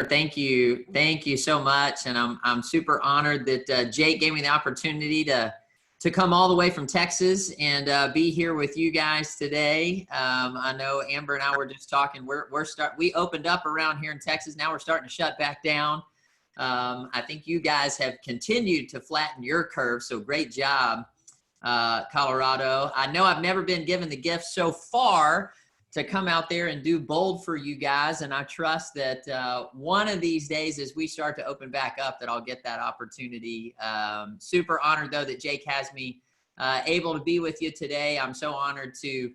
Thank you. Thank you so much. And I'm super honored that Jake gave me the opportunity to come all the way from Texas and be here with you guys today. I know Amber and I were just talking. We opened up around here in Texas. Now we're starting to shut back down. I think you guys have continued to flatten your curve. So great job, Colorado. I know I've never been given the gift so far to come out there and do bold for you guys. And I trust that one of these days as we start to open back up that I'll get that opportunity. Super honored though that Jake has me able to be with you today. I'm so honored to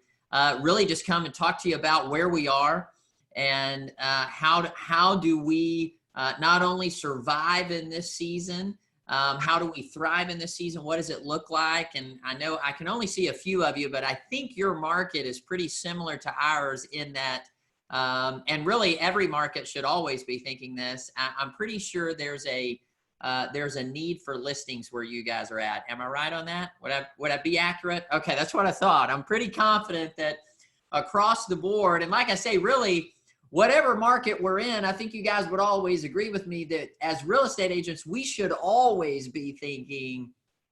really just come and talk to you about where we are and how do we not only survive in this season, how do we thrive in this season? What does it look like? And I know I can only see a few of you, but I think your market is pretty similar to ours in that, and really every market should always be thinking this. I'm pretty sure there's a need for listings where you guys are at. Am I right on that? Would I be accurate? Okay, that's what I thought. I'm pretty confident that across the board, and like I say, really, whatever market we're in, I think you guys would always agree with me that as real estate agents, we should always be thinking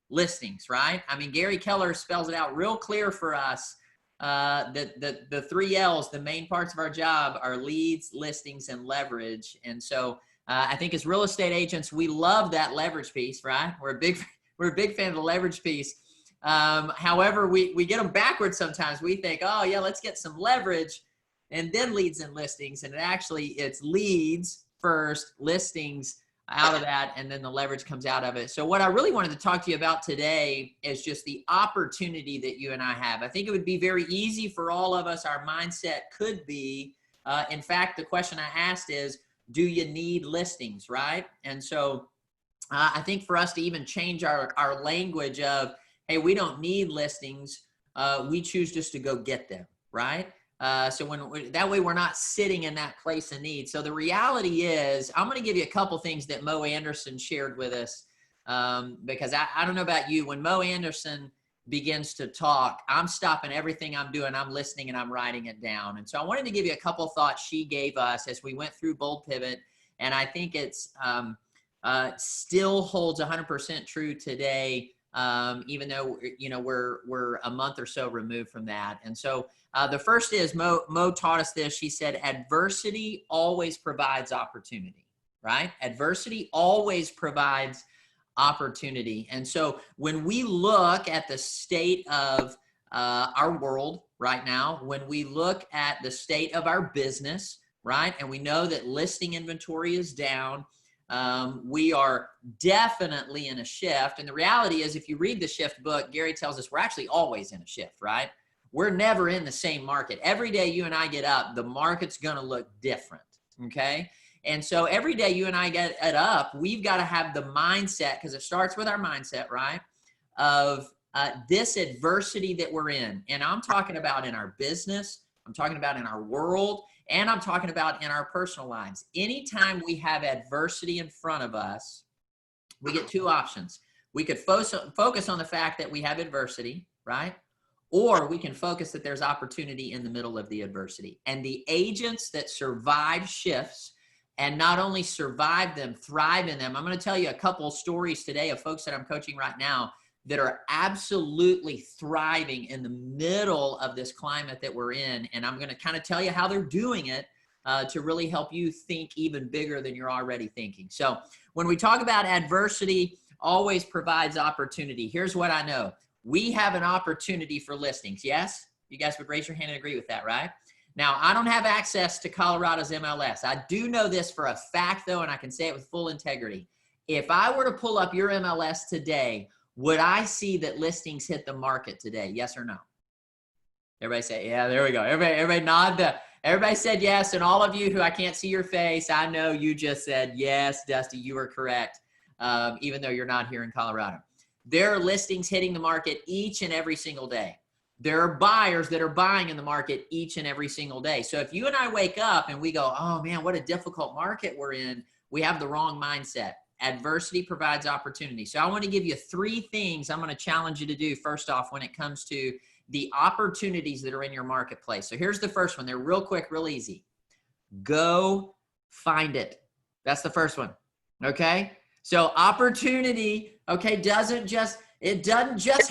listings, right? I mean, Gary Keller spells it out real clear for us that the 3 L's, the main parts of our job are leads, listings, and leverage. And so I think as real estate agents, we love that leverage piece, right? We're a big fan of the leverage piece. However, we get them backwards sometimes. We think, oh yeah, let's get some leverage and then leads and listings. And it's leads first, listings out of that, and then the leverage comes out of it. So what I really wanted to talk to you about today is just the opportunity that you and I have. I think it would be very easy for all of us. Our mindset could be, in fact, the question I asked is, do you need listings, right? And so I think for us to even change our language of, hey, we don't need listings, we choose just to go get them, right? So that way we're not sitting in that place of need. So the reality is, I'm going to give you a couple things that Mo Anderson shared with us, because I don't know about you, when Mo Anderson begins to talk, I'm stopping everything I'm doing, I'm listening, and I'm writing it down. And so I wanted to give you a couple thoughts she gave us as we went through Bold Pivot, and I think it's still holds 100% true today, even though we're a month or so removed from that. And so the first is Mo taught us this. She said, adversity always provides opportunity, right? Adversity always provides opportunity. And so when we look at the state of our world right now, when we look at the state of our business, right? And we know that listing inventory is down. We are definitely in a shift. And the reality is, if you read the Shift book, Gary tells us we're actually always in a shift, right? We're never in the same market. Every day you and I get up, the market's going to look different, okay? And so every day you and I get up, we've got to have the mindset, because it starts with our mindset, right, of this adversity that we're in. And I'm talking about in our business, I'm talking about in our world, and I'm talking about in our personal lives. Anytime we have adversity in front of us, we get 2 options. We could focus on the fact that we have adversity, right? Or we can focus that there's opportunity in the middle of the adversity. And the agents that survive shifts, and not only survive them, thrive in them. I'm going to tell you a couple of stories today of folks that I'm coaching right now that are absolutely thriving in the middle of this climate that we're in. And I'm going to kind of tell you how they're doing it to really help you think even bigger than you're already thinking. So when we talk about adversity always provides opportunity, here's what I know. We have an opportunity for listings. Yes? You guys would raise your hand and agree with that, right? Now, I don't have access to Colorado's MLS. I do know this for a fact, though, and I can say it with full integrity. If I were to pull up your MLS today, would I see that listings hit the market today? Yes or no? Everybody say, yeah, there we go. Everybody nod. Everybody said yes, and all of you who I can't see your face, I know you just said, yes, Dusty, you are correct, even though you're not here in Colorado. There are listings hitting the market each and every single day. There are buyers that are buying in the market each and every single day. So if you and I wake up and we go, oh man, what a difficult market we're in, we have the wrong mindset. Adversity provides opportunity. So I want to give you 3 things I'm going to challenge you to do first off when it comes to the opportunities that are in your marketplace. So here's the first one. They're real quick, real easy. Go find it. That's the first one. Okay. So opportunity, okay, doesn't just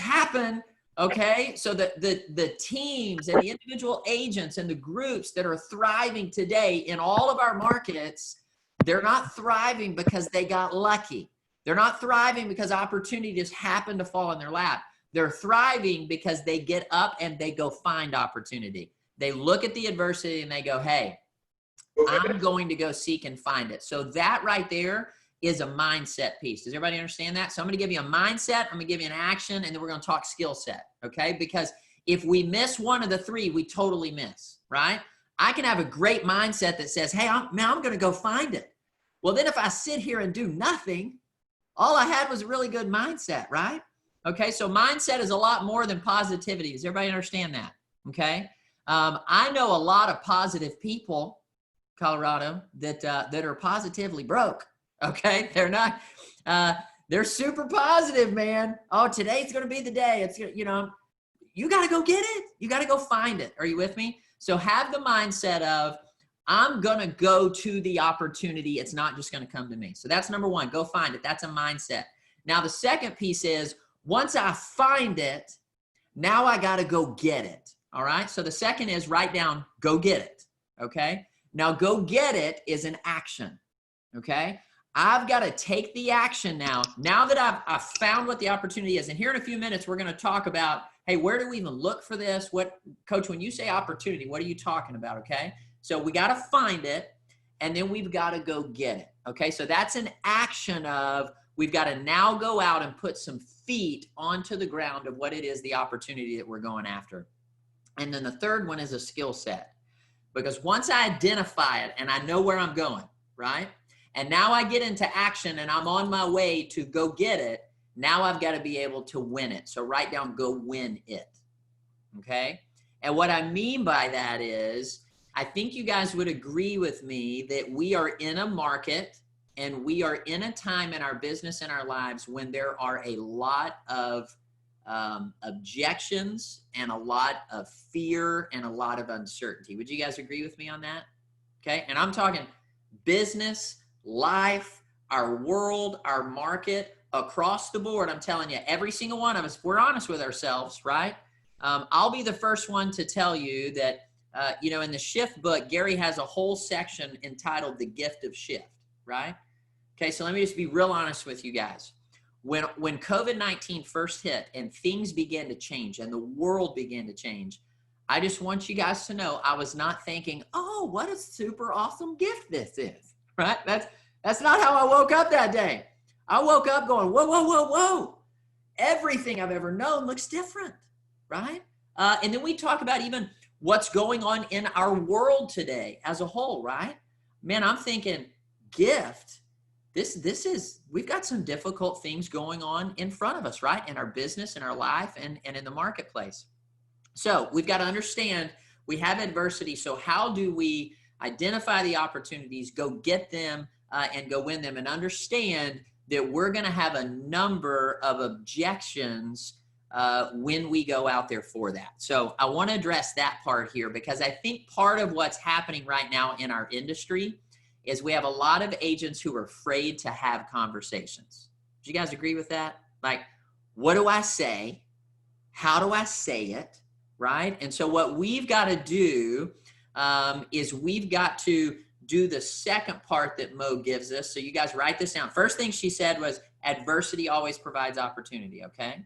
happen. Okay. So the teams and the individual agents and the groups that are thriving today in all of our markets, they're not thriving because they got lucky. They're not thriving because opportunity just happened to fall in their lap. They're thriving because they get up and they go find opportunity. They look at the adversity and they go, hey, I'm going to go seek and find it. So that right there is a mindset piece. Does everybody understand that? So I'm going to give you a mindset, I'm going to give you an action, and then we're going to talk skill set, okay? Because if we miss one of the three, we totally miss, right? I can have a great mindset that says, hey, I'm going to go find it. Well, then if I sit here and do nothing, all I had was a really good mindset, right? Okay, so mindset is a lot more than positivity. Does everybody understand that? Okay? I know a lot of positive people, Colorado, that are positively broke. Okay, they're not. They're super positive, man. Oh, today's going to be the day. It's, you know, you got to go get it. You got to go find it. Are you with me? So have the mindset of, I'm going to go to the opportunity. It's not just going to come to me. So that's number one. Go find it. That's a mindset. Now, the second piece is, once I find it, now I got to go get it. All right. So the second is write down, go get it. Okay. Now, go get it is an action. Okay. I've got to take the action now. Now that I've found what the opportunity is. And here in a few minutes, we're going to talk about, hey, where do we even look for this? What, Coach, when you say opportunity, what are you talking about? Okay. So we got to find it, and then we've got to go get it. Okay. So that's an action of, we've got to now go out and put some feet onto the ground of what it is, the opportunity that we're going after. And then the third one is a skill set. Because once I identify it and I know where I'm going, right? And now I get into action and I'm on my way to go get it. Now I've got to be able to win it. So write down, go win it. Okay. And what I mean by that is, I think you guys would agree with me that we are in a market and we are in a time in our business and our lives when there are a lot of objections and a lot of fear and a lot of uncertainty. Would you guys agree with me on that? Okay. And I'm talking business, life, our world, our market, across the board. I'm telling you, every single one of us, if we're honest with ourselves, right? I'll be the first one to tell you that, you know, in the Shift book, Gary has a whole section entitled The Gift of Shift, right? Okay. So let me just be real honest with you guys. When COVID-19 first hit and things began to change and the world began to change, I just want you guys to know I was not thinking, oh, what a super awesome gift this is, right? That's not how I woke up that day. I woke up going, whoa, whoa, whoa, whoa. Everything I've ever known looks different, right? And then we talk about even what's going on in our world today as a whole, right? Man, I'm thinking gift. This is, we've got some difficult things going on in front of us, right? In our business, in our life, and in the marketplace. So we've got to understand we have adversity. So how do we identify the opportunities, go get them, and go win them, and understand that we're going to have a number of objections when we go out there for that. So I want to address that part here, because I think part of what's happening right now in our industry is we have a lot of agents who are afraid to have conversations. Do you guys agree with that? Like, what do I say? How do I say it? Right? And so what we've got to do is we've got to do the second part that Mo gives us. So you guys write this down. First thing she said was adversity always provides opportunity. Okay.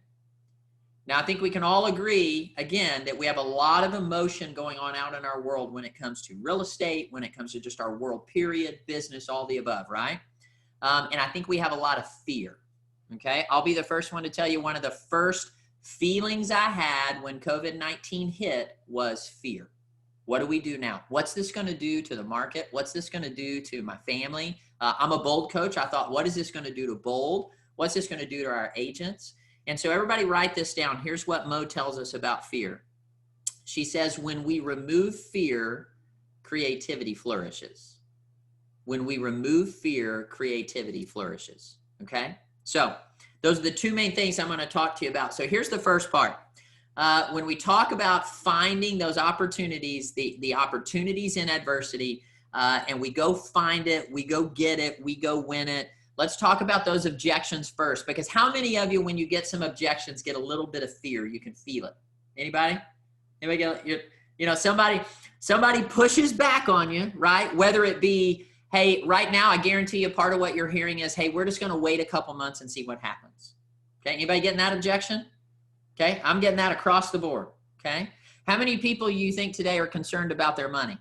Now I think we can all agree again that we have a lot of emotion going on out in our world when it comes to real estate, when it comes to just our world period, business, all the above. Right. And I think we have a lot of fear. Okay. I'll be the first one to tell you one of the first feelings I had when COVID-19 hit was fear. What do we do now? What's this going to do to the market? What's this going to do to my family? I'm a Bold coach. I thought, what is this going to do to Bold? What's this going to do to our agents? And so everybody write this down. Here's what Mo tells us about fear. She says, when we remove fear, creativity flourishes. When we remove fear, creativity flourishes. Okay? So those are the two main things I'm going to talk to you about. So here's the first part. When we talk about finding those opportunities, the opportunities in adversity, and we go find it, we go get it, we go win it. Let's talk about those objections first, because how many of you, when you get some objections, get a little bit of fear? You can feel it. Anybody? Anybody get, somebody pushes back on you, right? Whether it be, hey, right now, I guarantee you part of what you're hearing is, hey, we're just going to wait a couple months and see what happens. Okay. Anybody getting that objection? Okay. I'm getting that across the board. Okay. How many people you think today are concerned about their money?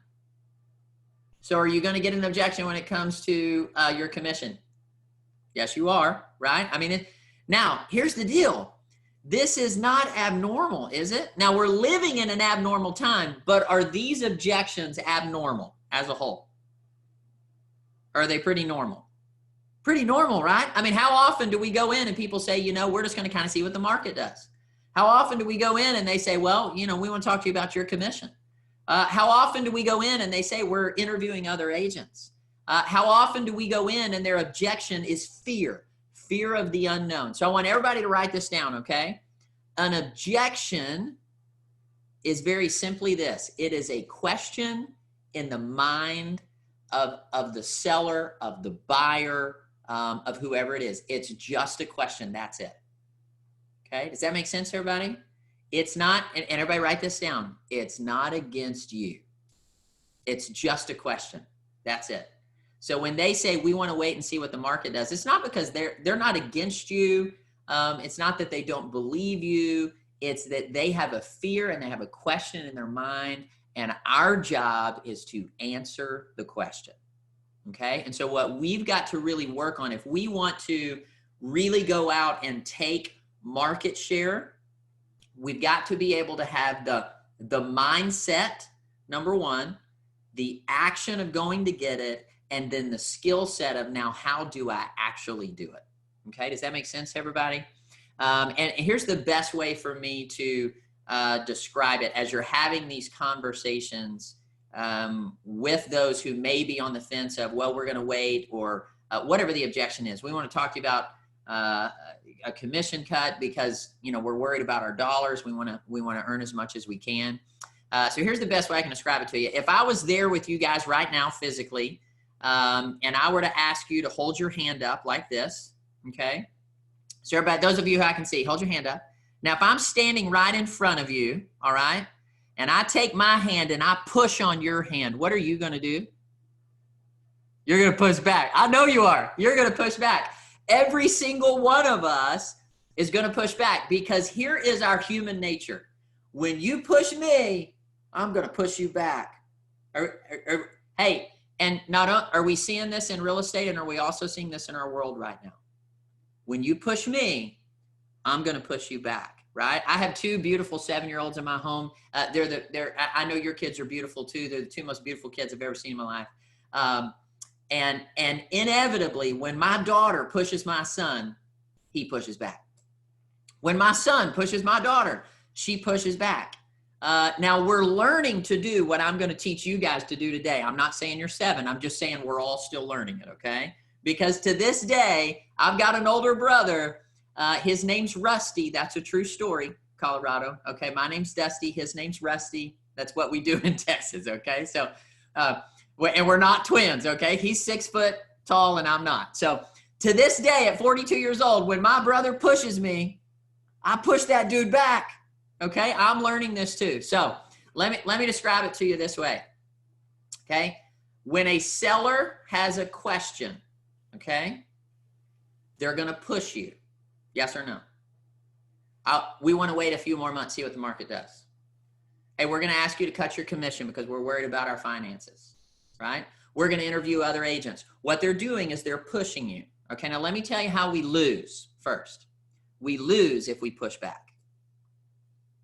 So are you going to get an objection when it comes to your commission? Yes, you are, right? I mean, now here's the deal. This is not abnormal, is it? Now we're living in an abnormal time, but are these objections abnormal as a whole? Or are they pretty normal? Pretty normal, right? I mean, how often do we go in and people say, you know, we're just going to kind of see what the market does? How often do we go in and they say, well, you know, we want to talk to you about your commission? How often do we go in and they say we're interviewing other agents? How often do we go in and their objection is fear of the unknown? So I want everybody to write this down, okay? An objection is very simply this. It is a question in the mind of the seller, of the buyer, of whoever it is. It's just a question. That's it. Okay? Does that make sense, everybody? It's not, and everybody write this down. It's not against you. It's just a question. That's it. So when they say we want to wait and see what the market does, it's not because they're not against you. It's not that they don't believe you. It's that they have a fear and they have a question in their mind. And our job is to answer the question. Okay. And so what we've got to really work on, if we want to really go out and take market share, we've got to be able to have the mindset, number one, the action of going to get it, and then the skill set of now, how do I actually do it? Okay, does that make sense, everybody? And here's the best way for me to describe it as you're having these conversations with those who may be on the fence of, well, we're going to wait, or whatever the objection is. We want to talk to you about a commission cut because, you know, we're worried about our dollars. We want to earn as much as we can. So here's the best way I can describe it to you. If I was there with you guys right now physically, and I were to ask you to hold your hand up like this, okay? So everybody, those of you who I can see, hold your hand up. Now, if I'm standing right in front of you, all right, and I take my hand and I push on your hand, what are you going to do? You're going to push back. I know you are. You're going to push back. Every single one of us is going to push back because here is our human nature. When you push me, I'm going to push you back. Hey, and are we seeing this in real estate, and are we also seeing this in our world right now? When you push me, I'm going to push you back, right? I have two beautiful 7-year-olds in my home. I know your kids are beautiful too. They're the two most beautiful kids I've ever seen in my life. And inevitably, when my daughter pushes my son, he pushes back. When my son pushes my daughter, she pushes back. Now we're learning to do what I'm going to teach you guys to do today. I'm not saying you're 7. I'm just saying we're all still learning it, okay? Because to this day, I've got an older brother. His name's Rusty. That's a true story, Colorado. Okay, my name's Dusty. His name's Rusty. That's what we do in Texas, okay? So, and we're not twins, okay? He's 6 foot tall and I'm not. So to this day, at 42 years old, when my brother pushes me, I push that dude back. Okay, I'm learning this too. So let me describe it to you this way. Okay, when a seller has a question, okay, they're going to push you. Yes or no? We want to wait a few more months, see what the market does. Hey, we're going to ask you to cut your commission because we're worried about our finances, right? We're going to interview other agents. What they're doing is they're pushing you. Okay, now let me tell you how we lose first. We lose if we push back.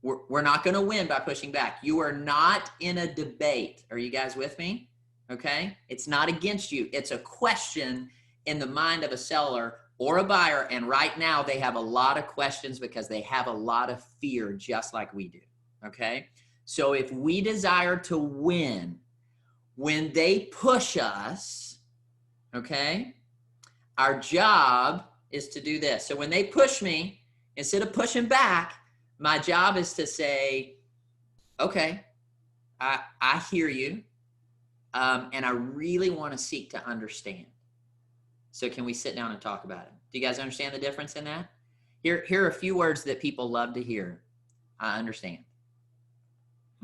We're not going to win by pushing back. You are not in a debate. Are you guys with me? Okay. It's not against you. It's a question in the mind of a seller or a buyer. And right now they have a lot of questions because they have a lot of fear, just like we do. Okay. So if we desire to win when they push us, okay, our job is to do this. So when they push me, instead of pushing back, my job is to say, okay, I hear you. And I really want to seek to understand. So can we sit down and talk about it? Do you guys understand the difference in that? Here are a few words that people love to hear. I understand.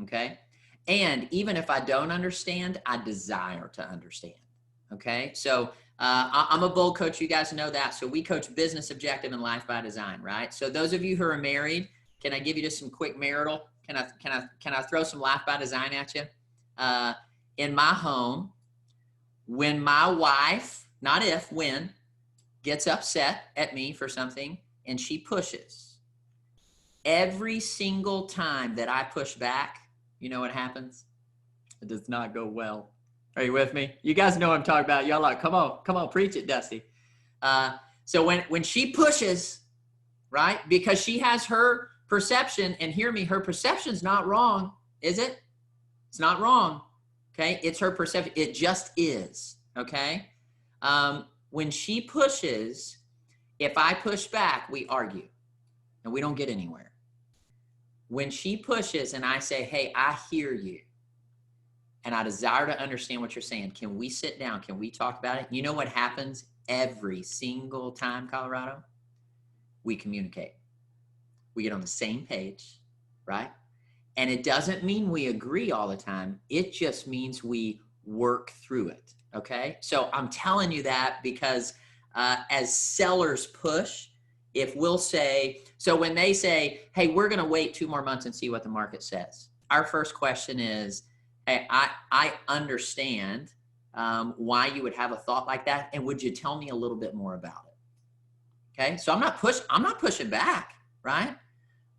Okay. And even if I don't understand, I desire to understand. Okay. So I'm a bold coach. You guys know that. So we coach business, objective, and life by design, right? So those of you who are married, can I give you just some quick marital? Can I throw some life by design at you? In my home, when my wife, not if, when, gets upset at me for something and she pushes, every single time that I push back, you know what happens? It does not go well. Are you with me? You guys know what I'm talking about. Y'all like, come on, preach it, Dusty. So when she pushes, right, because she has her perception, and hear me, her perception's not wrong, is it? It's not wrong, okay? It's her perception. It just is, okay? When she pushes, if I push back, we argue, and we don't get anywhere. When she pushes and I say, hey, I hear you, and I desire to understand what you're saying, can we sit down? Can we talk about it? You know what happens every single time, Colorado? We communicate. We get on the same page, right? And it doesn't mean we agree all the time. It just means we work through it, okay? So I'm telling you that because as sellers push, if we'll say, so when they say, hey, we're going to wait 2 more months and see what the market says, our first question is, hey, I understand why you would have a thought like that, and would you tell me a little bit more about it? Okay, so I'm not pushing back, right?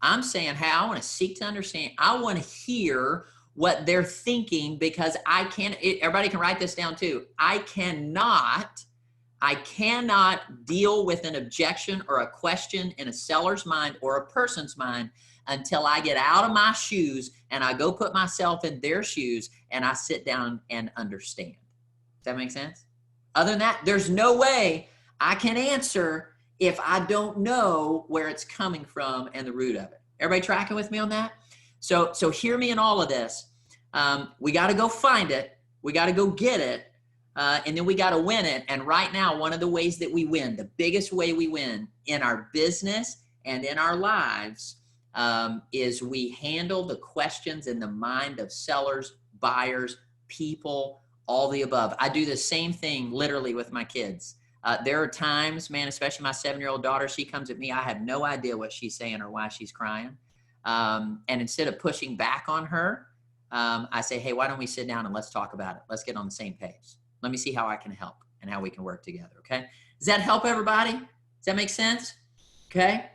I'm saying, hey, I want to seek to understand. I want to hear what they're thinking, because everybody can write this down too. I cannot deal with an objection or a question in a seller's mind or a person's mind until I get out of my shoes and I go put myself in their shoes and I sit down and understand. Does that make sense? Other than that, there's no way I can answer if I don't know where it's coming from and the root of it. Everybody tracking with me on that? So hear me in all of this. We got to go find it. We got to go get it. And then we got to win it. And right now, one of the ways that we win, the biggest way we win in our business and in our lives, is we handle the questions in the mind of sellers, buyers, people, all the above. I do the same thing literally with my kids. There are times, man, especially my 7-year-old daughter, she comes at me, I have no idea what she's saying or why she's crying. And instead of pushing back on her, I say, hey, why don't we sit down and let's talk about it? Let's get on the same page. Let me see how I can help and how we can work together, okay? Does that help everybody? Does that make sense? Okay.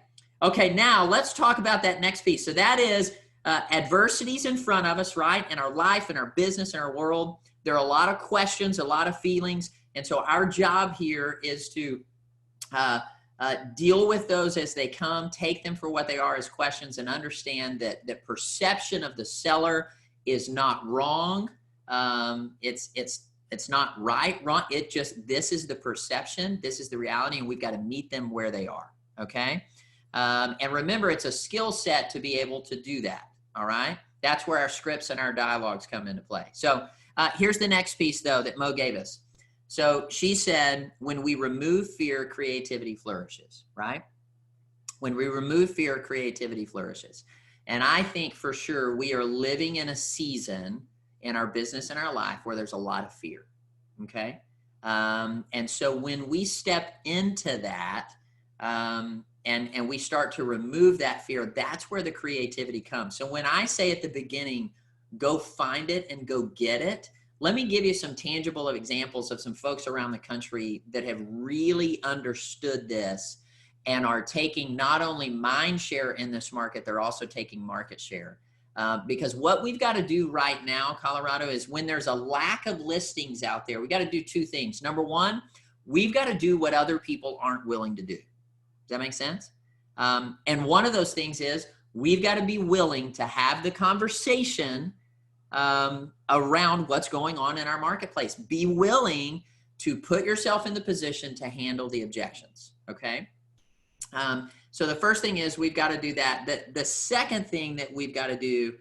Okay, now let's talk about that next piece. So that is adversities in front of us, right? In our life, in our business, in our world. There are a lot of questions, a lot of feelings. And so our job here is to deal with those as they come, take them for what they are as questions, and understand that the perception of the seller is not wrong. It's not right, wrong. This is the perception. This is the reality, and we've got to meet them where they are, okay? And remember, it's a skill set to be able to do that, all right? That's where our scripts and our dialogues come into play. So here's the next piece, though, that Mo gave us. So she said, when we remove fear, creativity flourishes, right? When we remove fear, creativity flourishes. And I think for sure we are living in a season in our business and our life where there's a lot of fear, okay? And so when we step into that and we start to remove that fear, that's where the creativity comes. So when I say at the beginning, go find it and go get it, let me give you some tangible examples of some folks around the country that have really understood this and are taking not only mind share in this market, they're also taking market share. Because what we've got to do right now, Colorado, is when there's a lack of listings out there, we got to do 2 things. Number 1, we've got to do what other people aren't willing to do. Does that make sense? And one of those things is we've got to be willing to have the conversation around what's going on in our marketplace. Be willing to put yourself in the position to handle the objections, okay? So the first thing is we've got to do that. The second thing that we've got to do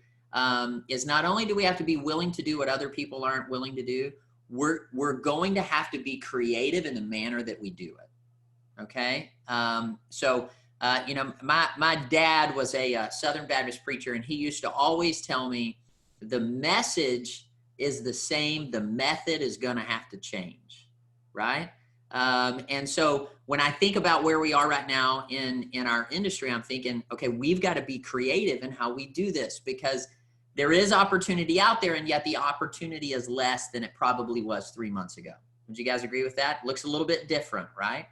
is not only do we have to be willing to do what other people aren't willing to do, we're going to have to be creative in the manner that we do it. Okay. You know, my dad was a Southern Baptist preacher, and he used to always tell me the message is the same. The method is going to have to change. Right. And so when I think about where we are right now in our industry, I'm thinking, okay, we've got to be creative in how we do this, because there is opportunity out there, and yet the opportunity is less than it probably was 3 months ago. Would you guys agree with that? It looks a little bit different, right?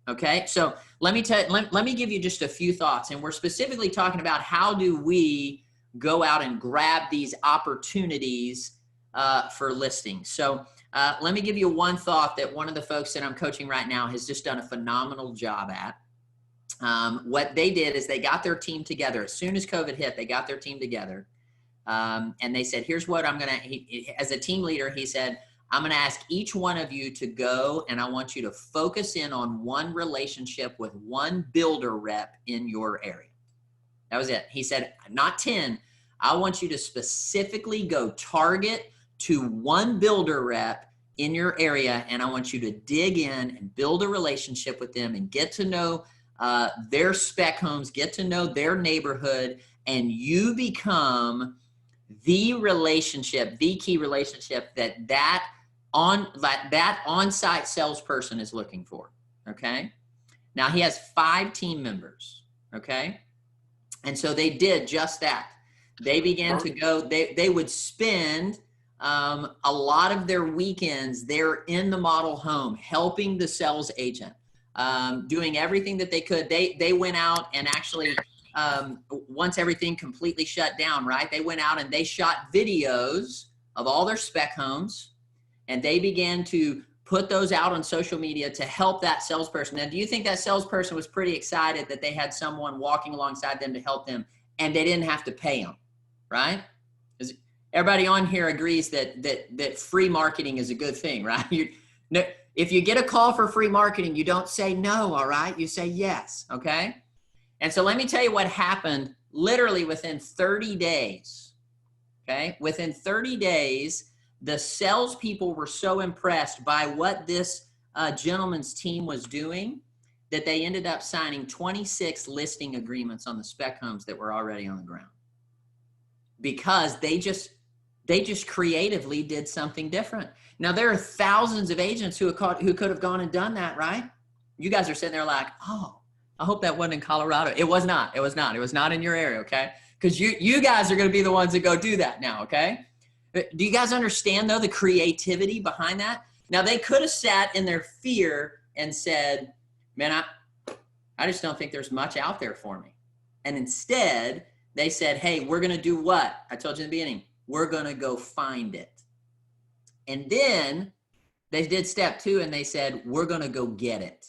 Okay, so let me give you just a few thoughts, and we're specifically talking about how do we go out and grab these opportunities for listings. So let me give you one thought that one of the folks that I'm coaching right now has just done a phenomenal job at. What they did is they got their team together. As soon as COVID hit, they got their team together. And they said, here's what I'm going to, as a team leader, he said, I'm going to ask each one of you to go, and I want you to focus in on one relationship with one builder rep in your area. That was it. He said, not 10. I want you to specifically go target to one builder rep in your area, and I want you to dig in and build a relationship with them and get to know their spec homes, get to know their neighborhood, and you become the relationship, the key relationship that on-site salesperson is looking for. Okay. Now he has 5 team members. Okay. And so they did just that. They began to go, they would spend a lot of their weekends there in the model home, helping the sales agent, doing everything that they could. They went out and actually, once everything completely shut down, right, they went out and they shot videos of all their spec homes, and they began to put those out on social media to help that salesperson. Now, do you think that salesperson was pretty excited that they had someone walking alongside them to help them, and they didn't have to pay them, right? Everybody on here agrees that free marketing is a good thing, right? If you get a call for free marketing, you don't say no, all right? You say yes, okay? And so let me tell you what happened literally within 30 days, okay? Within 30 days, the salespeople were so impressed by what this gentleman's team was doing that they ended up signing 26 listing agreements on the spec homes that were already on the ground, because they just creatively did something different. Now, there are thousands of agents who could have gone and done that, right? You guys are sitting there like, oh, I hope that wasn't in Colorado. It was not. It was not. It was not in your area, okay? Because you guys are going to be the ones that go do that now, okay? Do you guys understand, though, the creativity behind that? Now, they could have sat in their fear and said, man, I just don't think there's much out there for me. And instead, they said, hey, we're going to do what? I told you in the beginning. We're going to go find it. And then they did step 2, and they said, we're going to go get it.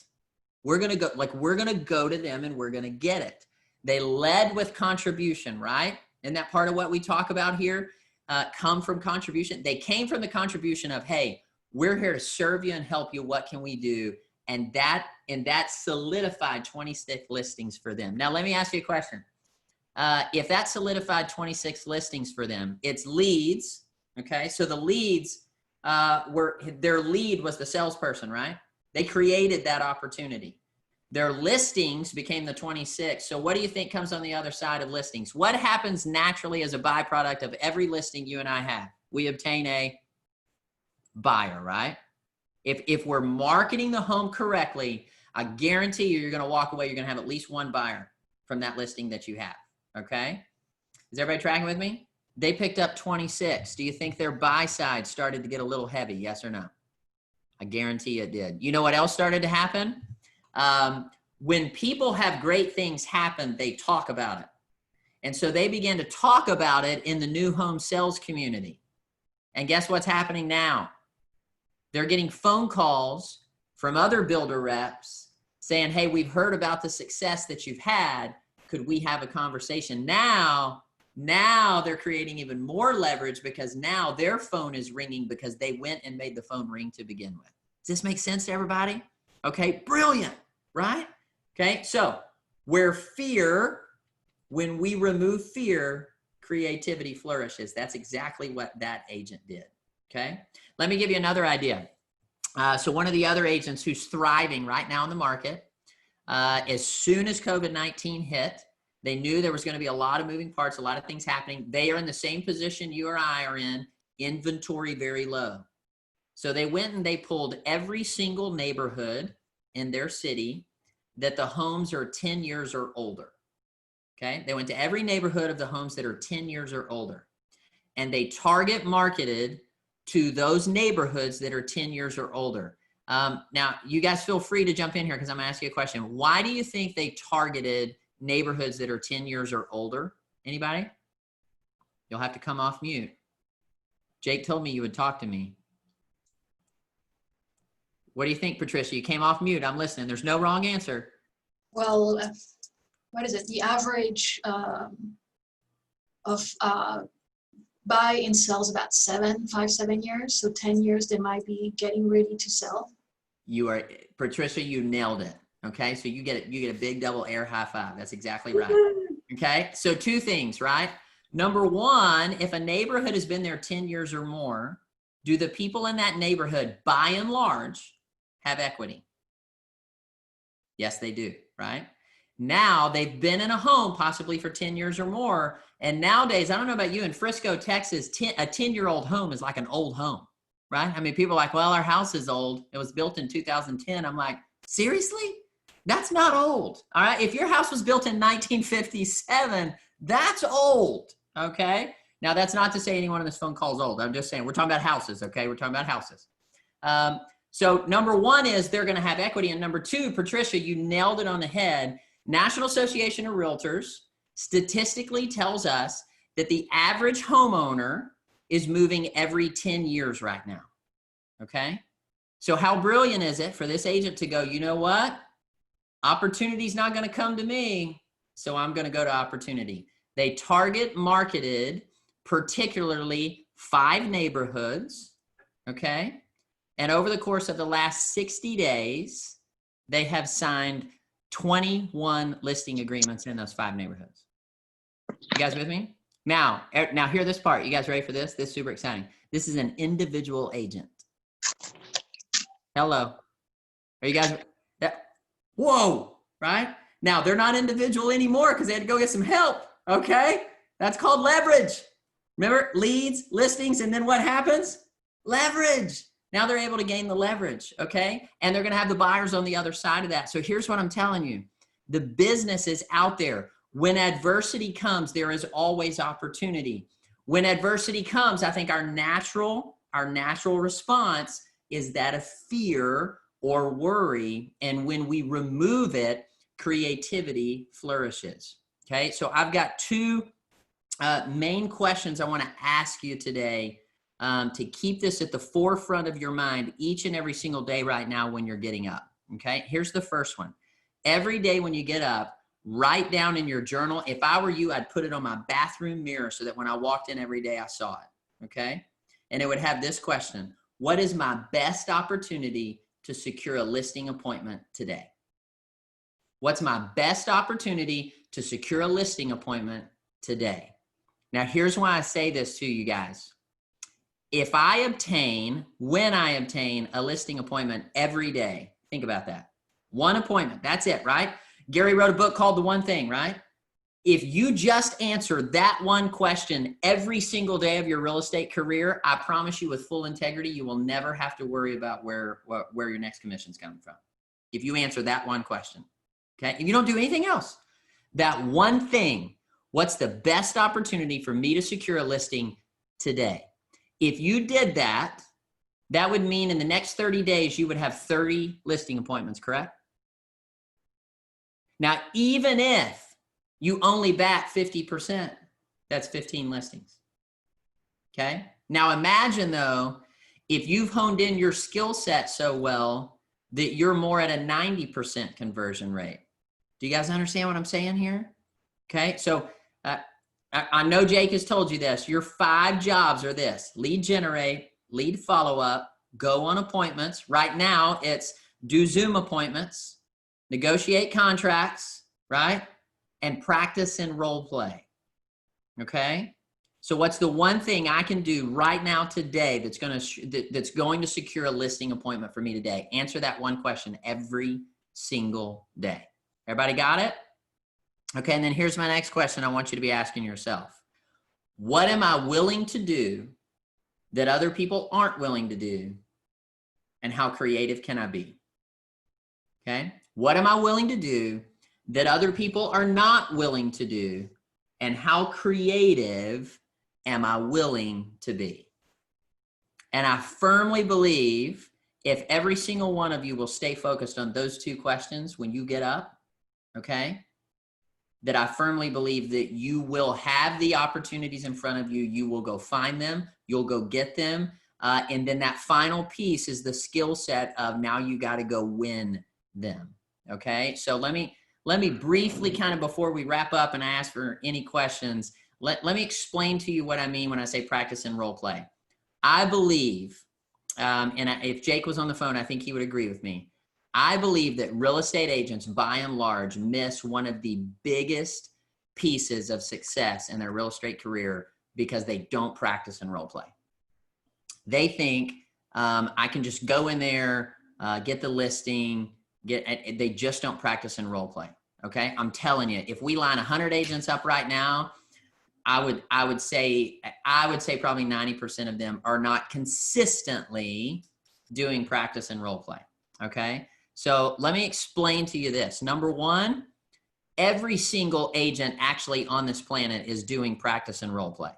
We're going to go to them, and we're going to get it. They led with contribution, right? Isn't that part of what we talk about here? Come from contribution. They came from the contribution of, hey, we're here to serve you and help you. What can we do? And that solidified 26 listings for them. Now, let me ask you a question. If that solidified 26 listings for them, it's leads. Okay. So the leads their lead was the salesperson, right? They created that opportunity. Their listings became the 26. So what do you think comes on the other side of listings? What happens naturally as a byproduct of every listing you and I have? We obtain a buyer, right? If we're marketing the home correctly, I guarantee you're going to walk away. You're going to have at least one buyer from that listing that you have. Okay. Is everybody tracking with me? They picked up 26. Do you think their buy side started to get a little heavy? Yes or no? I guarantee it did. You know what else started to happen? When people have great things happen, they talk about it. And so they began to talk about it in the new home sales community. And guess what's happening now? They're getting phone calls from other builder reps saying, hey, we've heard about the success that you've had. Could we have a conversation? Now they're creating even more leverage, because now their phone is ringing because they went and made the phone ring to begin with. Does this make sense to everybody? Okay, brilliant, right? Okay, so when we remove fear, creativity flourishes. That's exactly what that agent did. Okay. Let me give you another idea. So one of the other agents who's thriving right now in the market, as soon as COVID-19 hit, they knew there was going to be a lot of moving parts, a lot of things happening. They are in the same position you or I are in, inventory very low. So they went and they pulled every single neighborhood in their city that the homes are 10 years or older. Okay. They went to every neighborhood of the homes that are 10 years or older, and they target marketed to those neighborhoods that are 10 years or older. Now, you guys feel free to jump in here because I'm gonna ask you a question. Why do you think they targeted neighborhoods that are 10 years or older? Anybody? You'll have to come off mute. Jake told me you would talk to me. What do you think, Patricia? You came off mute. I'm listening. There's no wrong answer. Well, what is it? The average of buy and sells about 5-7 years. So 10 years, they might be getting ready to sell. You are, Patricia, you nailed it. Okay. So you get a big double air high five. That's exactly right. Okay. So two things, right? Number one, if a neighborhood has been there 10 years or more, do the people in that neighborhood, by and large, have equity? Yes, they do, right? Now they've been in a home possibly for 10 years or more. And nowadays, I don't know about you, in Frisco, Texas, a 10-year-old home is like an old home, right? I mean, people are like, well, our house is old. It was built in 2010. I'm like, seriously? That's not old. All right. If your house was built in 1957, that's old. Okay. Now, that's not to say anyone on this phone call is old. I'm just saying we're talking about houses. Okay. We're talking about houses. So number one is they're going to have equity. And number two, Patricia, you nailed it on the head. National Association of Realtors statistically tells us that the average homeowner is moving every 10 years right now. Okay. So how brilliant is it for this agent to go, you know what? Opportunity's not going to come to me, so I'm going to go to opportunity. They target marketed particularly 5 neighborhoods. Okay. And over the course of the last 60 days, they have signed 21 listing agreements in those 5 neighborhoods. You guys with me? Now hear this part. You guys ready for this? This is super exciting. This is an individual agent. Hello. Are you guys? Whoa, right? Now they're not individual anymore because they had to go get some help. Okay. That's called leverage. Remember, leads, listings, and then what happens? Leverage. Now they're able to gain the leverage, okay? And they're going to have the buyers on the other side of that. So here's what I'm telling you. The business is out there. When adversity comes, there is always opportunity. When adversity comes, I think our natural response is that of fear or worry. And when we remove it, creativity flourishes, okay? So I've got 2 main questions I want to ask you today to keep this at the forefront of your mind each and every single day right now when you're getting up, okay? Here's the first one. Every day when you get up, write down in your journal. If I were you, I'd put it on my bathroom mirror so that when I walked in every day, I saw it, okay? And it would have this question: what is my best opportunity to secure a listing appointment today? What's my best opportunity to secure a listing appointment today? Now, here's why I say this to you guys. When I obtain a listing appointment every day, think about that. One appointment, that's it, right? Gary wrote a book called The One Thing, right? If you just answer that one question every single day of your real estate career, I promise you with full integrity, you will never have to worry about where your next commission's coming from. If you answer that one question, okay? If you don't do anything else, that one thing, what's the best opportunity for me to secure a listing today? If you did that, that would mean in the next 30 days, you would have 30 listing appointments, correct? Now, even if you only bat 50%, that's 15 listings, okay? Now imagine though, if you've honed in your skill set so well that you're more at a 90% conversion rate. Do you guys understand what I'm saying here? Okay, so I know Jake has told you this. Your 5 jobs are this: lead generate, lead follow up, go on appointments. Right now, it's do Zoom appointments, negotiate contracts, right? And practice and role play. Okay? So what's the one thing I can do right now today that's going to secure a listing appointment for me today? Answer that one question every single day. Everybody got it? Okay, and then here's my next question I want you to be asking yourself. What am I willing to do that other people aren't willing to do? And how creative can I be? Okay, what am I willing to do that other people are not willing to do? And how creative am I willing to be? And I firmly believe if every single one of you will stay focused on those two questions when you get up, okay, that I firmly believe that you will have the opportunities in front of you. You will go find them. You'll go get them. And then that final piece is the skill set of now you got to go win them. Okay. So let me briefly kind of before we wrap up and I ask for any questions, let me explain to you what I mean when I say practice and role play. I believe, if Jake was on the phone, I think he would agree with me. I believe that real estate agents, by and large, miss one of the biggest pieces of success in their real estate career because they don't practice and role play. They think I can just go in there, get the listing, they just don't practice and role play. Okay, I'm telling you, if we line 100 agents up right now, I would say probably 90% of them are not consistently doing practice and role play. Okay. So let me explain to you this. Number one, every single agent actually on this planet is doing practice and role play.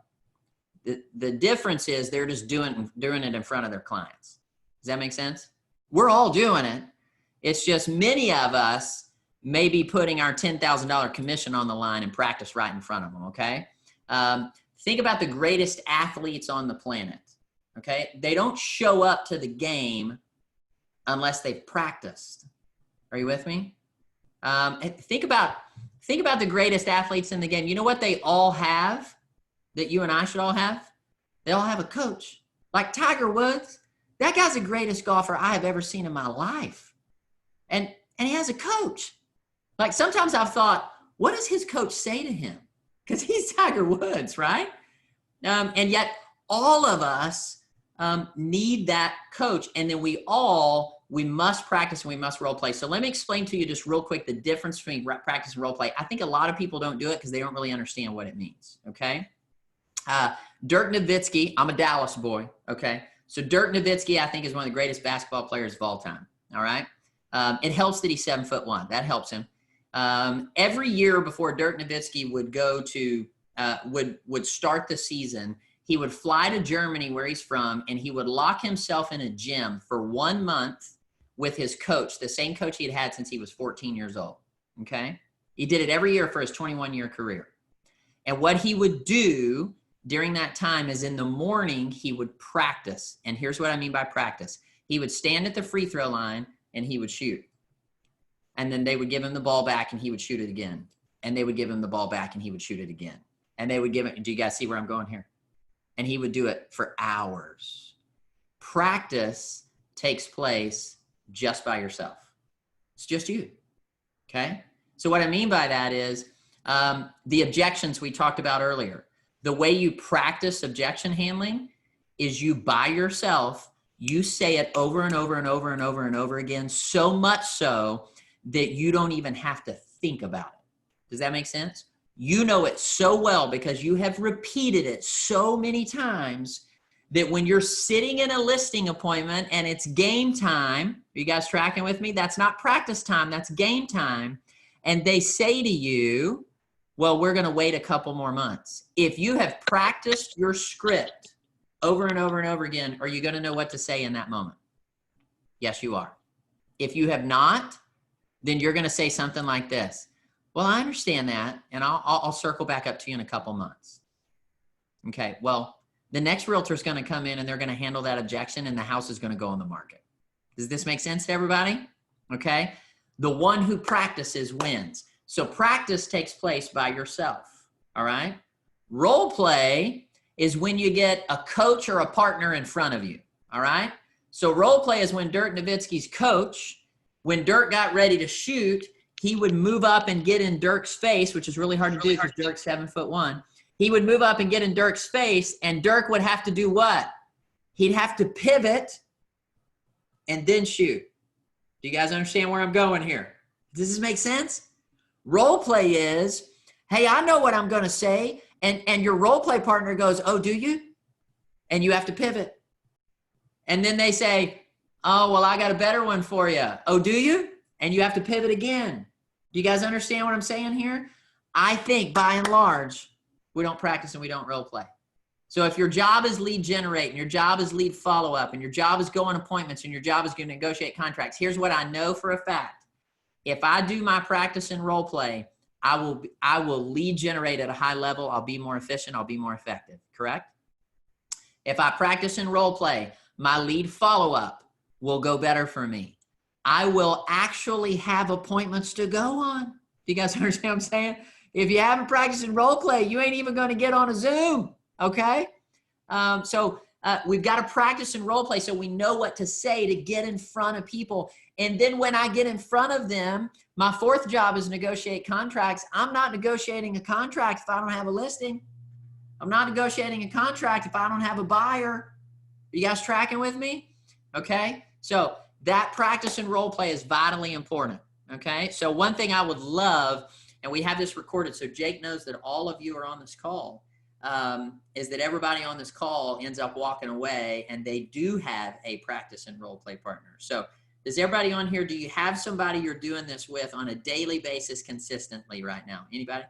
The difference is they're just doing it in front of their clients. Does that make sense? We're all doing it. It's just many of us may be putting our $10,000 commission on the line and practice right in front of them, okay? Think about the greatest athletes on the planet, okay? They don't show up to the game unless they've practiced. Are you with me? Think about the greatest athletes in the game. You know what they all have that you and I should all have? They all have a coach. Like Tiger Woods, that guy's the greatest golfer I have ever seen in my life. And he has a coach. Like sometimes I've thought, what does his coach say to him? Because he's Tiger Woods, right? And yet all of us need that coach. And then we must practice and we must role play. So let me explain to you just real quick the difference between practice and role play. I think a lot of people don't do it because they don't really understand what it means, okay? Dirk Nowitzki, I'm a Dallas boy, okay? So Dirk Nowitzki, I think, is one of the greatest basketball players of all time, all right? It helps that he's 7'1". That helps him. Every year before Dirk Nowitzki would go to, would start the season, he would fly to Germany where he's from, and he would lock himself in a gym for 1 month with his coach, the same coach he had had since he was 14 years old, okay? He did it every year for his 21-year career. And what he would do during that time is in the morning, he would practice. And here's what I mean by practice. He would stand at the free throw line and he would shoot. And then they would give him the ball back and he would shoot it again. And they would give him the ball back and he would shoot it again. And they would give it, do you guys see where I'm going here? And he would do it for hours. Practice takes place just by yourself. It's just you, okay? So what I mean by that is the objections we talked about earlier. The way you practice objection handling is you by yourself, you say it over and over and over and over and over again, so much so that you don't even have to think about it. Does that make sense? You know it so well because you have repeated it so many times that when you're sitting in a listing appointment and it's game time, are you guys tracking with me? That's not practice time, that's game time. And they say to you, well, we're going to wait a couple more months. If you have practiced your script over and over and over again, are you going to know what to say in that moment? Yes, you are. If you have not, then you're going to say something like this. Well, I understand that, and I'll circle back up to you in a couple months. Okay, well, the next realtor is going to come in and they're going to handle that objection and the house is going to go on the market. Does this make sense to everybody? Okay, the one who practices wins. So practice takes place by yourself, all right? Role play is when you get a coach or a partner in front of you, all right? So role play is when Dirk Nowitzki's coach, when Dirk got ready to shoot, he would move up and get in Dirk's face, which is really hard to do because Dirk's 7'1". he would move up and get in Dirk's face, and Dirk would have to do what? He'd have to pivot and then shoot. Do you guys understand where I'm going here? Does this make sense? Role play is, hey, I know what I'm going to say. And your role play partner goes, oh, do you? And you have to pivot. And then they say, oh, well, I got a better one for you. Oh, do you? And you have to pivot again. Do you guys understand what I'm saying here? I think by and large, we don't practice and we don't role play. So if your job is lead generate and your job is lead follow up and your job is go on appointments and your job is going to negotiate contracts, here's what I know for a fact. If I do my practice and role play, I will lead generate at a high level. I'll be more efficient. I'll be more effective. Correct? If I practice and role play, my lead follow up will go better for me. I will actually have appointments to go on. Do you guys understand what I'm saying? If you haven't practiced in role play, you ain't even going to get on a Zoom. Okay. So we've got to practice in role play so we know what to say to get in front of people. And then when I get in front of them, my fourth job is negotiate contracts. I'm not negotiating a contract if I don't have a listing. I'm not negotiating a contract if I don't have a buyer. Are you guys tracking with me? Okay. So that practice and role play is vitally important. Okay. So one thing I would love, and we have this recorded so Jake knows that all of you are on this call, is that everybody on this call ends up walking away and they do have a practice and role play partner. So does everybody on here, do you have somebody you're doing this with on a daily basis consistently right now? Anybody?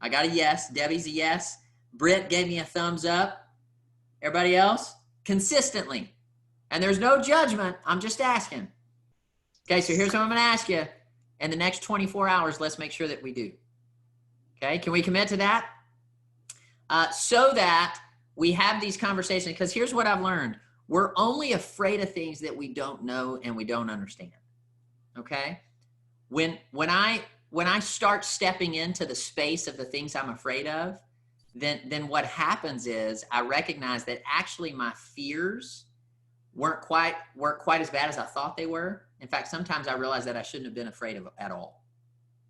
I got a yes. Debbie's a yes. Britt gave me a thumbs up. Everybody else? Consistently. And there's no judgment. I'm just asking. Okay, so here's what I'm going to ask you. In the next 24 hours, let's make sure that we do. Okay, can we commit to that? So that we have these conversations, because here's what I've learned. We're only afraid of things that we don't know and we don't understand. Okay? When I start stepping into the space of the things I'm afraid of, then what happens is I recognize that actually my fears weren't quite as bad as I thought they were. In fact, sometimes I realize that I shouldn't have been afraid of at all.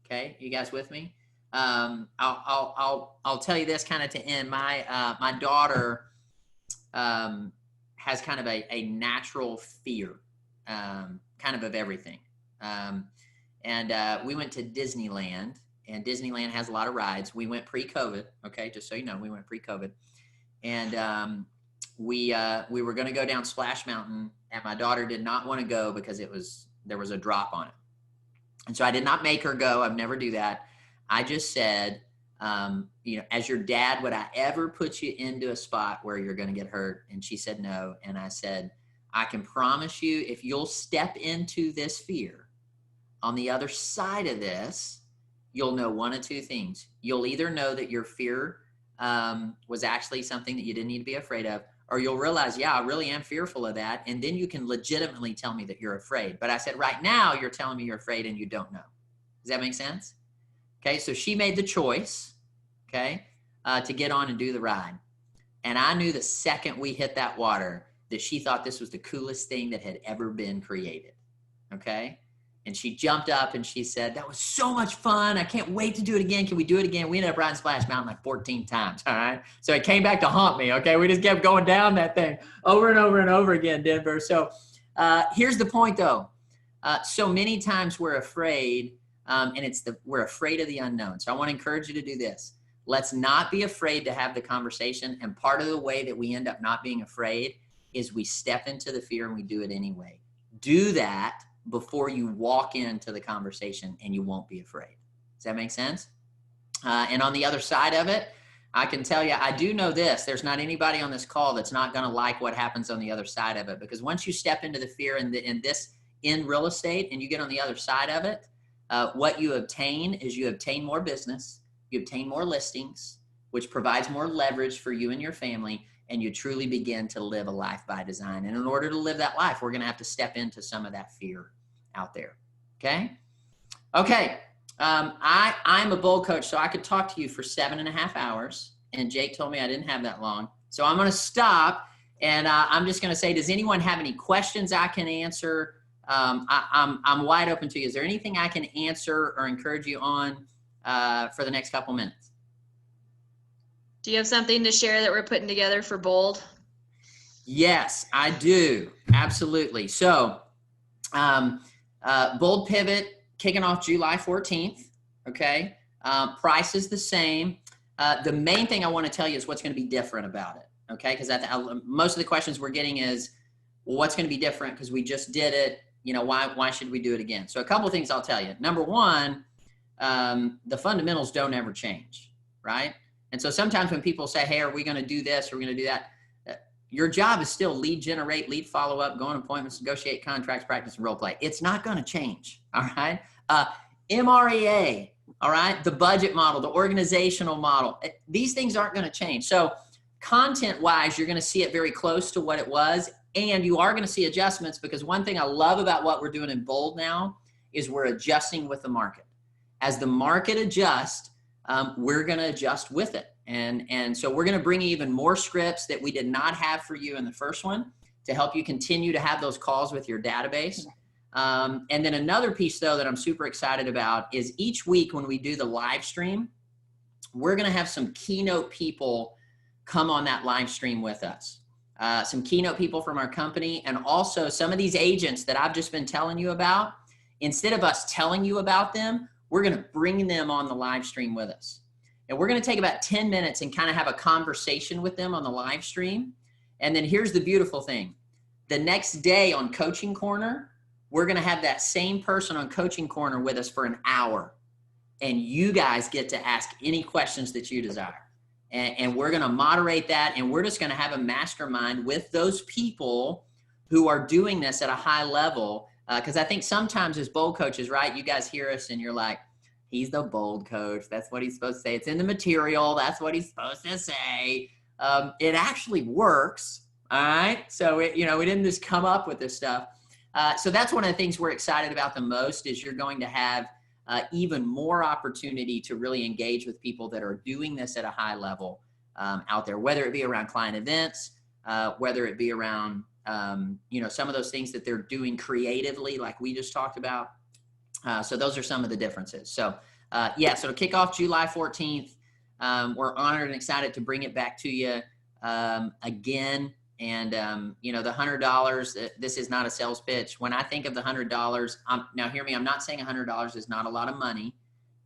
Okay, you guys with me? I'll tell you this kind of to end. My daughter has kind of a natural fear, kind of everything. And we went to Disneyland, and Disneyland has a lot of rides. We went pre-COVID. Okay, just so you know, we went pre-COVID, and we were going to go down Splash Mountain, and my daughter did not want to go because there was a drop on it. And so I did not make her go. I'd never do that. I just said, as your dad, would I ever put you into a spot where you're going to get hurt? And she said no. And I said, I can promise you, if you'll step into this fear, on the other side of this, you'll know one of two things. You'll either know that your fear was actually something that you didn't need to be afraid of, or you'll realize, yeah, I really am fearful of that. And then you can legitimately tell me that you're afraid. But I said, right now, you're telling me you're afraid and you don't know. Does that make sense? Okay, so she made the choice, okay, to get on and do the ride. And I knew the second we hit that water that she thought this was the coolest thing that had ever been created, okay? And she jumped up and she said, that was so much fun. I can't wait to do it again. Can we do it again? We ended up riding Splash Mountain like 14 times, all right? So it came back to haunt me, okay? We just kept going down that thing over and over and over again, Denver. So here's the point, though. So many times we're afraid, and we're afraid of the unknown. So I want to encourage you to do this. Let's not be afraid to have the conversation. And part of the way that we end up not being afraid is we step into the fear and we do it anyway. Do that before you walk into the conversation and you won't be afraid. Does that make sense? And on the other side of it, I can tell you, I do know this. There's not anybody on this call that's not going to like what happens on the other side of it, because once you step into the fear in real estate and you get on the other side of it, what you obtain is you obtain more business, you obtain more listings, which provides more leverage for you and your family, and you truly begin to live a life by design. And in order to live that life, we're going to have to step into some of that fear out there. Okay. Okay. I'm a bull coach, so I could talk to you for 7.5 hours, and Jake told me I didn't have that long. So I'm going to stop, and I'm just going to say, does anyone have any questions I can answer? I'm wide open to you. Is there anything I can answer or encourage you on for the next couple minutes? Do you have something to share that we're putting together for Bold? Yes, I do. Absolutely. So, Bold Pivot kicking off July 14th. Okay. Price is the same. The main thing I want to tell you is what's going to be different about it. Okay. Because most of the questions we're getting is, well, what's going to be different? Because we just did it. You know, why should we do it again? So a couple of things I'll tell you. Number one, the fundamentals don't ever change, right? And so sometimes when people say, hey, are we going to do this? Or are we going to do that? Your job is still lead generate, lead follow up, go on appointments, negotiate contracts, practice, and role play. It's not going to change. All right. MREA. All right. The budget model, the organizational model, these things aren't going to change. So content wise, you're going to see it very close to what it was. And you are going to see adjustments, because one thing I love about what we're doing in Bold now is we're adjusting with the market. As the market adjusts, we're going to adjust with it. And so we're going to bring even more scripts that we did not have for you in the first one to help you continue to have those calls with your database. And then another piece, though, that I'm super excited about is each week when we do the live stream, we're going to have some keynote people come on that live stream with us. Some keynote people from our company, and also some of these agents that I've just been telling you about. Instead of us telling you about them, we're going to bring them on the live stream with us. And we're going to take about 10 minutes and kind of have a conversation with them on the live stream. And then here's the beautiful thing. The next day on Coaching Corner, we're going to have that same person on Coaching Corner with us for an hour. And you guys get to ask any questions that you desire. And we're going to moderate that. And we're just going to have a mastermind with those people who are doing this at a high level. Because I think sometimes as Bold coaches, right, you guys hear us and you're like, he's the Bold coach. That's what he's supposed to say. It's in the material. That's what he's supposed to say. It actually works. All right. So, we didn't just come up with this stuff. So that's one of the things we're excited about the most is you're going to have even more opportunity to really engage with people that are doing this at a high level out there, whether it be around client events, whether it be around, some of those things that they're doing creatively, like we just talked about. So those are some of the differences. So so it'll kick off July 14th. We're honored and excited to bring it back to you again. And, the $100, this is not a sales pitch. When I think of the $100, now hear me, I'm not saying $100 is not a lot of money.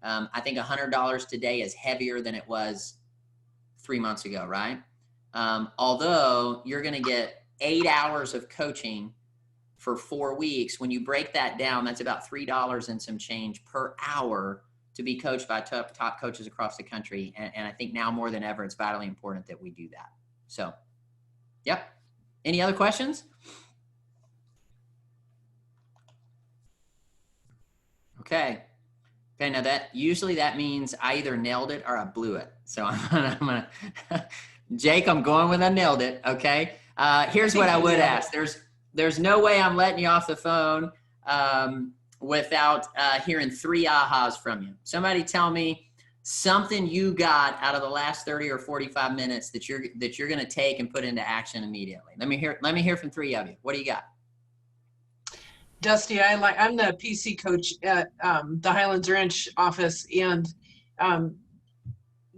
I think $100 today is heavier than it was 3 months ago, right? Although you're going to get 8 hours of coaching for 4 weeks. When you break that down, that's about $3 and some change per hour to be coached by top coaches across the country. And I think now more than ever, it's vitally important that we do that. So, yep. Any other questions? Okay. Okay. Now that means I either nailed it or I blew it. So I'm gonna Jake, I'm going with I nailed it. Okay. Here's what I would ask. There's no way I'm letting you off the phone without hearing 3 ahas from you. Somebody tell me something you got out of the last 30 or 45 minutes that you're going to take and put into action immediately. Let me hear from 3 of you. What do you got? Dusty, I'm the PC coach at the Highlands Ranch office, and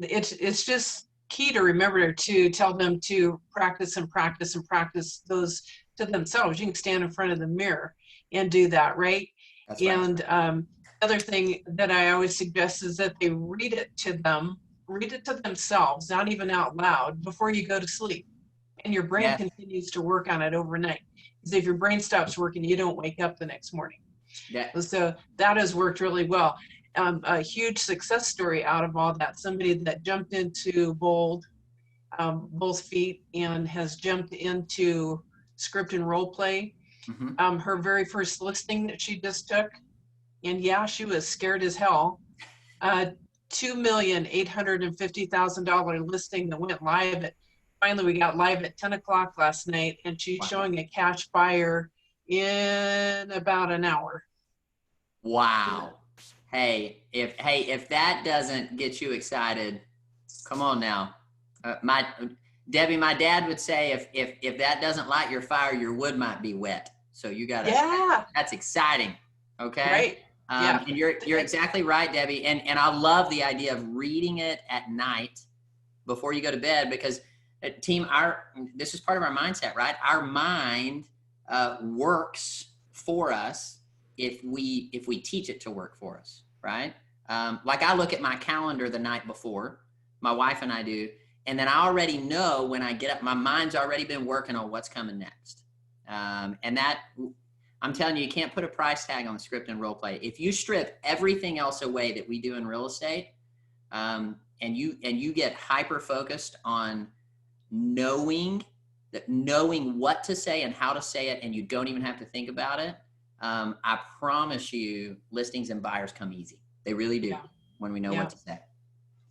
it's just key to remember to tell them to practice and practice and practice those to themselves. You can stand in front of the mirror and do that, right? That's right. And other thing that I always suggest is that they read it to themselves, not even out loud, before you go to sleep. And your brain continues to work on it overnight. Because if your brain stops working, you don't wake up the next morning. Yeah. So that has worked really well. A huge success story out of all that, somebody that jumped into Bold, both feet, and has jumped into script and role play. Mm-hmm. Her very first listing that she just took, and she was scared as hell. $2,850,000 listing that went live finally we got live at 10 o'clock last night, and she's showing a cash buyer in about an hour. Wow. Hey, if that doesn't get you excited, come on now. Debbie, my dad would say if that doesn't light your fire, your wood might be wet. So you gotta, that's exciting. Okay. Right. And you're exactly right, Debbie. And I love the idea of reading it at night before you go to bed, because team, this is part of our mindset, right? Our mind works for us if we teach it to work for us, right? Like I look at my calendar the night before, my wife and I do, and then I already know when I get up, my mind's already been working on what's coming next. And that, I'm telling you, you can't put a price tag on the script and role play. If you strip everything else away that we do in real estate, and you get hyper focused on knowing what to say and how to say it, and you don't even have to think about it, I promise you, listings and buyers come easy. They really do when we know what to say.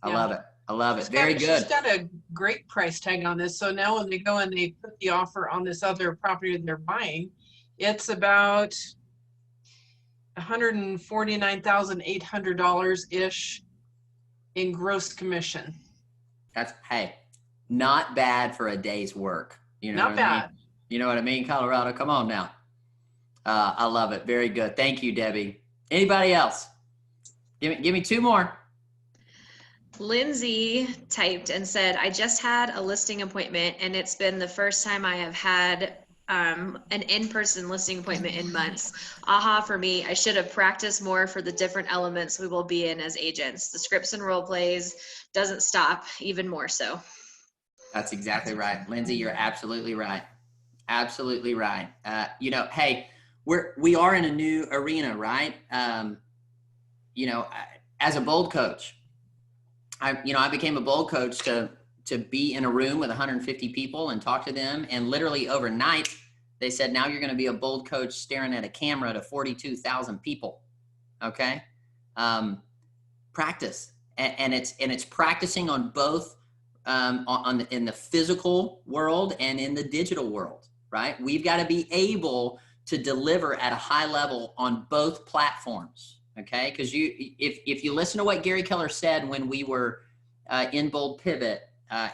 I love it. I love it. Very good. She's got a great price tag on this. So now when they go and they put the offer on this other property that they're buying, it's about $149,800 ish in gross commission. That's, hey, not bad for a day's work. You know, not bad. I mean? You know what I mean, Colorado? Come on now. I love it. Very good. Thank you, Debbie. Anybody else? Give me two more. Lindsay typed and said, I just had a listing appointment and it's been the first time I have had an in-person listing appointment in months. Aha for me, I should have practiced more for the different elements we will be in as agents. The scripts and role plays doesn't stop, even more so. That's exactly right. Lindsay, you're absolutely right. Absolutely right. You know, hey, we are in a new arena, right? You know, as a bold coach, I became a bold coach to be in a room with 150 people and talk to them. And literally overnight, they said, now you're going to be a bold coach staring at a camera to 42,000 people. Okay. Practice. And it's practicing on both, in the physical world and in the digital world, right? We've got to be able to deliver at a high level on both platforms. Okay, because if you listen to what Gary Keller said when we were in Bold Pivot,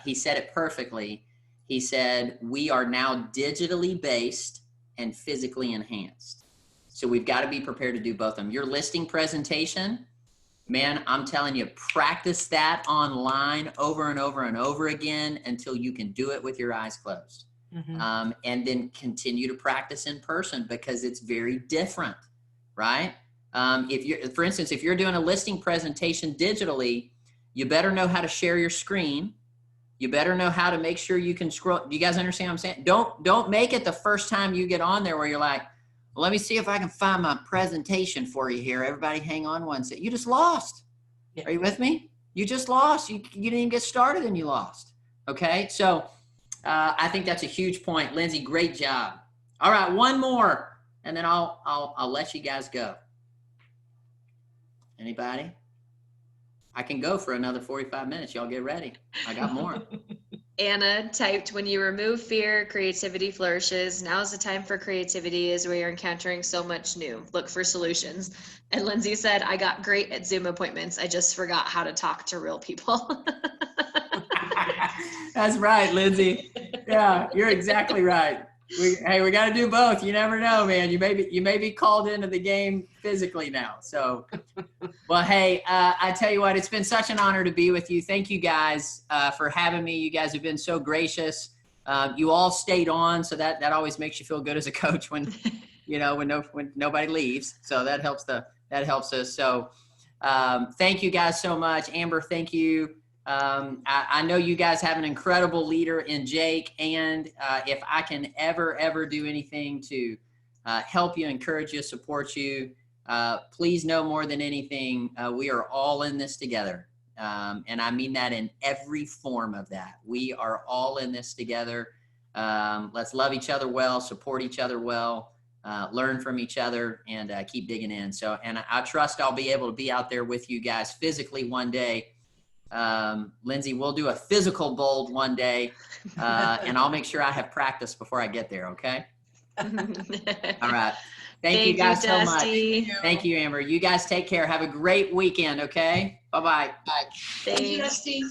he said it perfectly. He said, we are now digitally based and physically enhanced. So we've got to be prepared to do both of them. Your listing presentation, man, I'm telling you, practice that online over and over and over again until you can do it with your eyes closed. Mm-hmm. And then continue to practice in person because it's very different, right? For instance, if you're doing a listing presentation digitally, you better know how to share your screen. You better know how to make sure you can scroll. Do you guys understand what I'm saying? Don't make it the first time you get on there where you're like, well, let me see if I can find my presentation for you here. Everybody hang on one second. You just lost. Yeah. Are you with me? You just lost. You didn't even get started and you lost. Okay. So I think that's a huge point. Lindsay, great job. All right. One more, and then I'll let you guys go. Anybody? I can go for another 45 minutes. Y'all get ready. I got more. Anna typed, when you remove fear, creativity flourishes. Now is the time for creativity as we are encountering so much new. Look for solutions. And Lindsay said, I got great at Zoom appointments. I just forgot how to talk to real people. That's right, Lindsay. Yeah, you're exactly right. We got to do both. You never know, man. You may be called into the game physically now. So, well, hey, I tell you what, it's been such an honor to be with you. Thank you guys for having me. You guys have been so gracious. You all stayed on, so that always makes you feel good as a coach when when nobody leaves. So that helps us. So, thank you guys so much. Amber, thank you. I know you guys have an incredible leader in Jake, and if I can ever do anything to help you, encourage you, support you, please know more than anything, we are all in this together. And I mean that in every form of that. We are all in this together. Let's love each other well, support each other well, learn from each other, and keep digging in. So, and I trust I'll be able to be out there with you guys physically one day. Lindsay, we'll do a physical bold one day, and I'll make sure I have practice before I get there. Okay. All right. Thank you guys so much. Thank you, Amber. You guys take care. Have a great weekend. Okay. Bye-bye. Bye. Thank you, Dusty.